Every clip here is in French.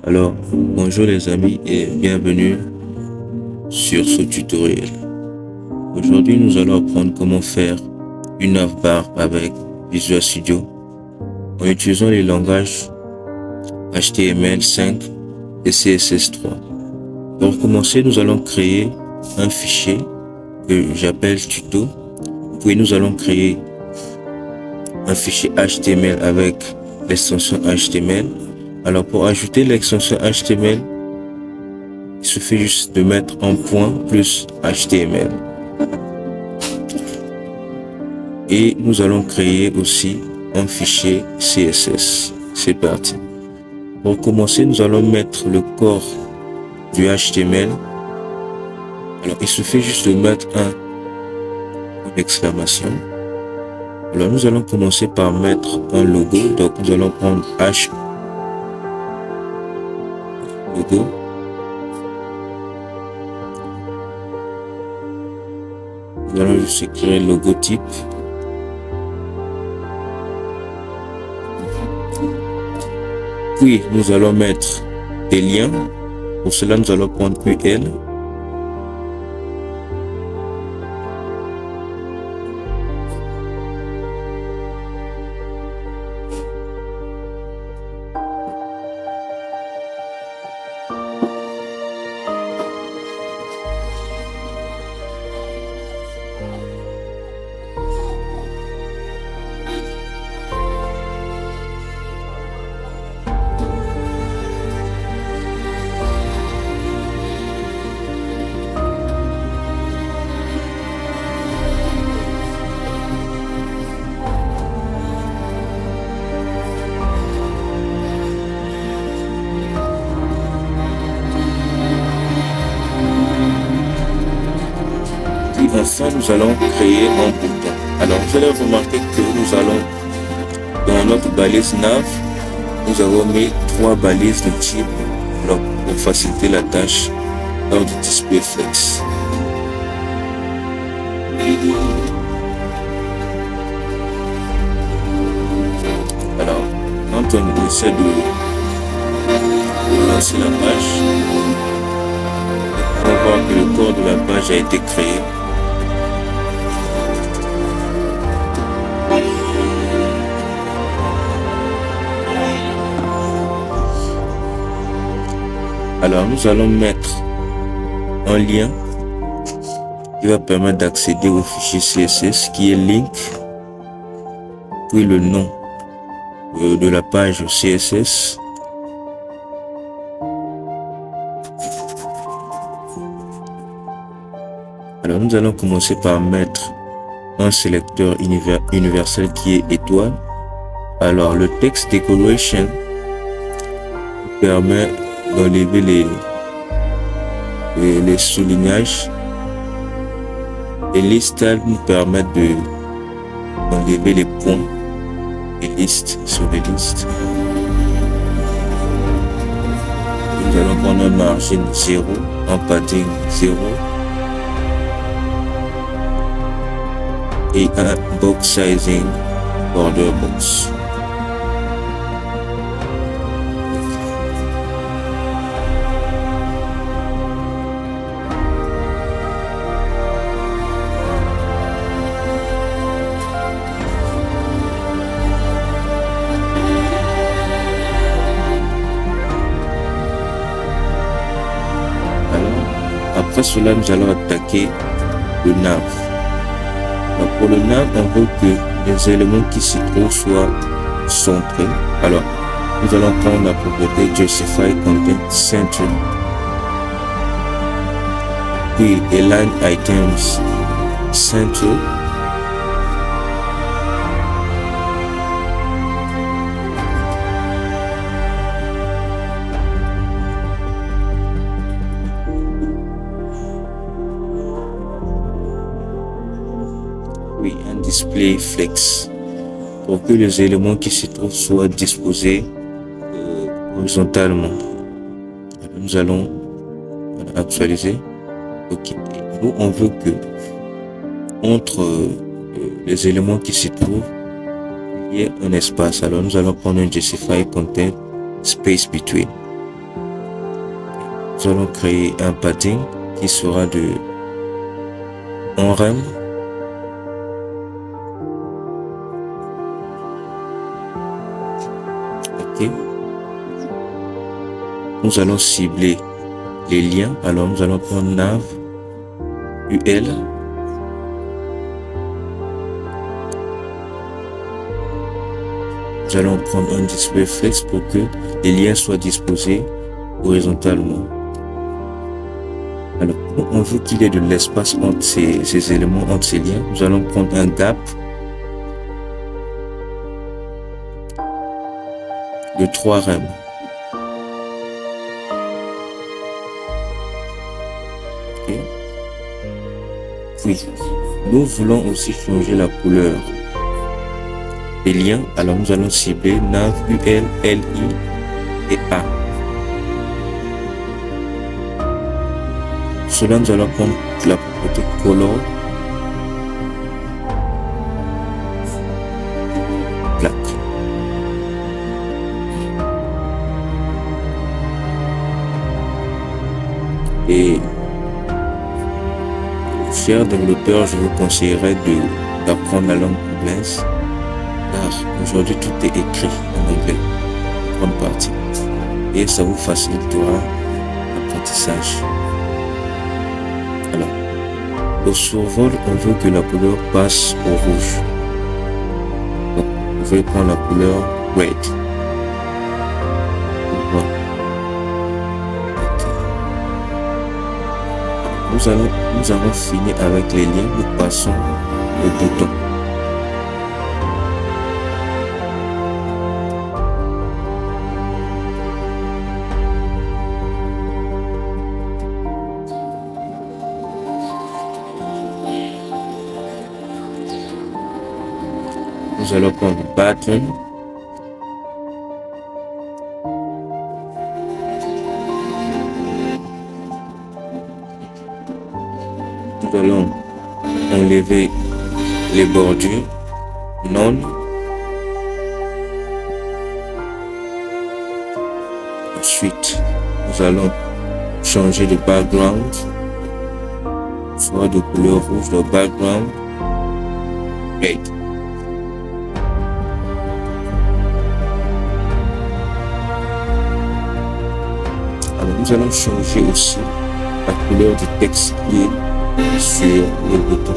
Alors, bonjour les amis et bienvenue sur ce tutoriel. Aujourd'hui, nous allons apprendre comment faire une navbar avec Visual Studio en utilisant les langages HTML5 et CSS3. Pour commencer, nous allons créer un fichier que j'appelle tuto. Puis nous allons créer un fichier HTML avec l'extension HTML. Alors pour ajouter l'extension HTML, il suffit juste de mettre un point plus HTML. Et nous allons créer aussi un fichier CSS. C'est parti. Pour commencer, nous allons mettre le corps du HTML. Alors il suffit juste de mettre une exclamation. Alors nous allons commencer par mettre un logo. Donc nous allons prendre H logo. Nous allons juste écrire logotype. Puis nous allons mettre des liens. Pour cela, nous allons prendre UL. Enfin, nous allons créer un bouton. Alors, vous allez remarquer que nous allons, dans notre balise nav, nous avons mis 3 balises de type bloc pour faciliter la tâche lors du display flex. Alors, quand on essaie de lancer la page, on va voir que le corps de la page a été créé. Alors, nous allons mettre un lien qui va permettre d'accéder au fichier CSS qui est link, puis le nom de la page CSS. Alors, nous allons commencer par mettre un sélecteur universel qui est étoile. Alors, le text decoration permet d'enlever les soulignages et les styles nous permettent d'enlever les points et listes sur les listes. Nous allons prendre un margin 0, un padding 0 et un box sizing border box. Après cela, nous allons attaquer le nav. Donc pour le nav, on veut que les éléments qui s'y trouvent soient centrés. Alors, nous allons prendre la propriété Justify Content Center. Puis Align Items Center. Oui, un display flex pour que les éléments qui se trouvent soient disposés horizontalement. Nous allons actualiser. Ok. Nous, on veut que entre les éléments qui se trouvent, il y ait un espace. Alors, nous allons prendre un Justify Content Space Between. nous allons créer un padding qui sera de 1 rem. Ok. Nous allons cibler les liens. Alors nous allons prendre nav UL. Nous allons prendre un display flex pour que les liens soient disposés horizontalement. Alors, on veut qu'il y ait de l'espace entre ces éléments, entre ces liens. Nous allons prendre un gap de 3 rem. Okay. Puis, nous voulons aussi changer la couleur des liens. Alors, nous allons cibler nav UL, LI et A. Cela, nous allons prendre la propriété color black. Et chers développeurs, je vous conseillerais d'apprendre la langue anglaise, car aujourd'hui tout est écrit en anglais, en grande partie, et ça vous facilitera l'apprentissage. Alors, au survol, on veut que la couleur passe au rouge. Donc, vous pouvez prendre la couleur red. Voilà. Okay. Nous avons fini avec les liens. Nous passons au bouton. Nous allons prendre button. Nous allons enlever les bordures. Non. Ensuite, nous allons changer de background. Soit de couleur rouge, de background red. Nous allons changer aussi la couleur du texte qui est sur le bouton,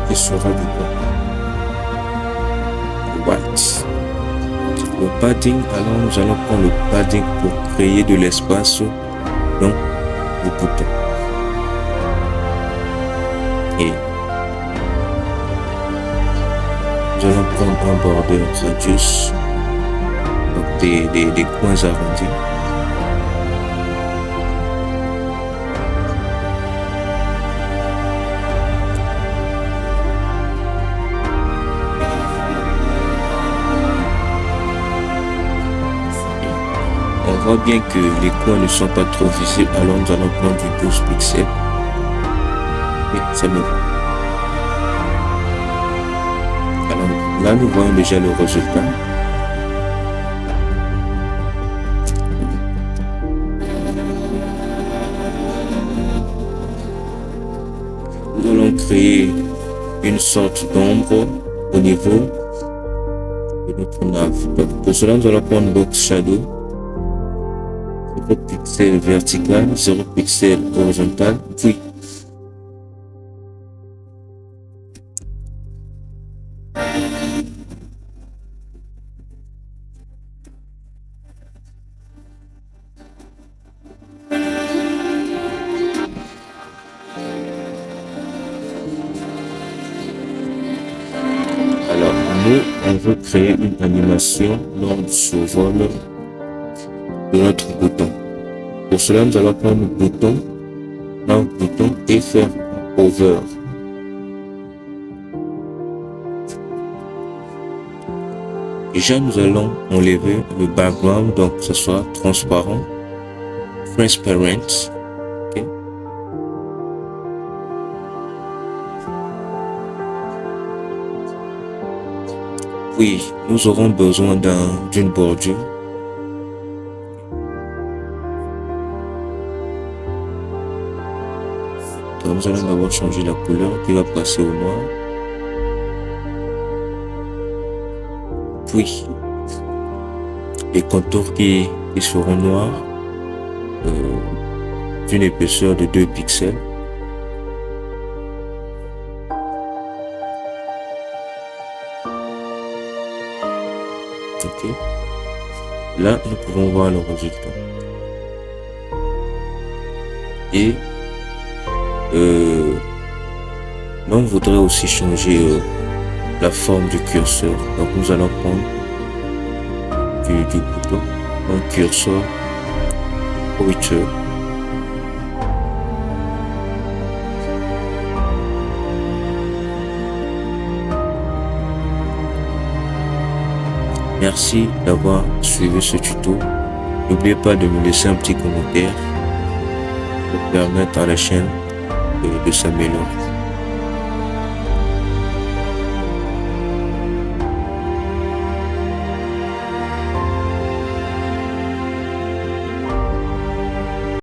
qui sera du white. Le padding, alors nous allons prendre le padding pour créer de l'espace dans le bouton. Et nous allons prendre un border radius, donc des coins arrondis. On voit bien que les coins ne sont pas trop visibles, alors nous allons prendre du 12 pixels. Oui, ça me va. Alors là, nous voyons déjà le résultat. Nous allons créer une sorte d'ombre au niveau de notre nav. Donc, pour cela, nous allons prendre box shadow. 0 pixel vertical, 0 pixel horizontal, puis alors nous on veut créer une animation lors du survol de notre bouton. Pour cela, nous allons prendre un bouton et faire un hover. Déjà, nous allons enlever le background, donc que ce soit transparent, transparent. Okay. Puis, nous aurons besoin d'une bordure. Donc nous allons d'abord changer la couleur qui va passer au noir. Puis les contours qui seront noirs d'une épaisseur de 2 pixels. Ok. Là, nous pouvons voir le résultat. Et l'on voudrait aussi changer la forme du curseur. Donc nous allons prendre du bouton, un curseur pointer. Merci d'avoir suivi ce tuto. N'oubliez pas de me laisser un petit commentaire pour permettre à la chaîne de s'améliorer.